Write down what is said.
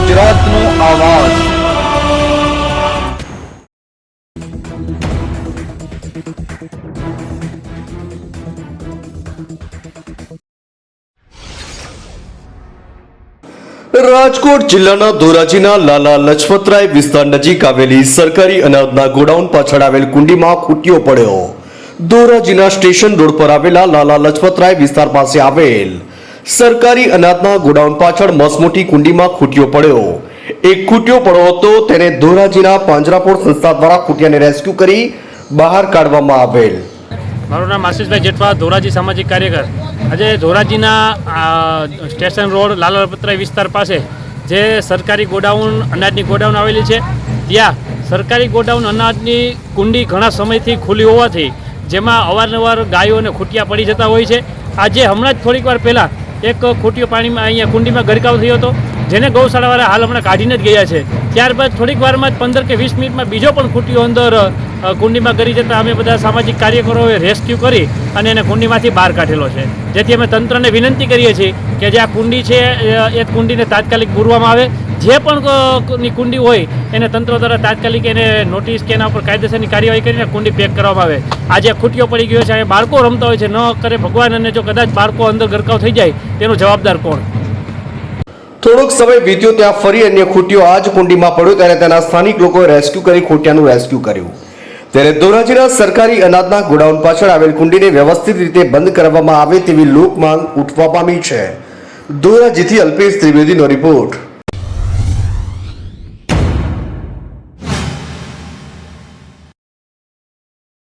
ગુજરાતનો આવાજ। રાજકોટ જિલ્લાના ધોરાજીના લાલા લજપતરાય વિસ્તાર નજીક આવેલી સરકારી અનાજના ગોડાઉન પાછળ આવેલ કુંડીમાં ખૂટ્યો પડ્યો। ધોરાજીના સ્ટેશન રોડ પર આવેલા લાલા લજપતરાય વિસ્તાર પાસે આવેલ સરકારી અનાજના ગોડાઉન પાછળ મસમોટી કુંડીમાં ખૂટ્યો પડ્યો। એક ખૂટ્યો પડ્યો હતો, તેને ધોરાજીના પાંજરાપોળ સંસ્થા દ્વારા ખૂટ્યાને રેસ્ક્યુ કરી બહાર કાઢવામાં આવેલ। મારું નામ આશીષભાઈ જેઠવા, ધોરાજી સામાજિક કાર્યકર। આજે ધોરાજીના સ્ટેશન રોડ લાલા લજપતરાય વિસ્તાર પાસે જે સરકારી ગોડાઉન અનાજની ગોડાઉન આવેલી છે, ત્યાં સરકારી ગોડાઉન અનાજની કુંડી ઘણા સમયથી ખુલ્લી હોવાથી જેમાં અવારનવાર ગાયો અને ખૂટિયા પડી જતા હોય છે। આજે હમણાં જ થોડીક વાર પહેલાં એક ખૂટિયો પાણીમાં અહીંયા કુંડીમાં ગરકાવ થયો હતો, જેને ગૌશાળાવાળા હાલ હમણાં કાઢીને જ ગયા છે। ત્યારબાદ થોડીક વારમાં જ 15 કે 20 મિનિટમાં બીજો પણ ખૂટિયો અંદર કુંડીમાં ગરી જતાં અમે બધા સામાજિક કાર્યકરોએ રેસ્ક્યુ કરી અને એને કુંડીમાંથી બહાર કાઢેલો છે। જેથી અમે તંત્રને વિનંતી કરીએ છીએ કે જે આ કુંડી છે એ કુંડીને તાત્કાલિક પૂરવામાં આવે। જે પણ કુંડી હોય એને તંત્ર દ્વારા તાત્કાલિક એને નોટિસ કે એના ઉપર કાયદેસરની કાર્યવાહી કરીને કુંડી પેક કરવામાં આવે। આજે ખૂટિયો પડી ગયો છે, અહીંયા બાળકો રમતા હોય છે, ન કરે ભગવાન, અને જો કદાચ બાળકો અંદર ગરકાવ થઈ જાય તેનો જવાબદાર કોણ? થોડોક સમય વીત્યો, ત્યાં ફરી અન્ય ખૂટ્યો આ જ કુંડીમાં પડ્યો, ત્યારે તેના સ્થાનિક લોકોએ રેસ્ક્યુ કરી ખૂટિયાનું રેસ્ક્યુ કર્યું। ત્યારે ધોરાજીના સરકારી અનાજના ગોડાઉન પાછળ આવેલ કુંડીને વ્યવસ્થિત રીતે બંધ કરવામાં આવે તેવી લોક માંગ ઉઠવા પામી છે। ધોરાજીથી અલ્પેશ ત્રિવેદીનો રિપોર્ટ।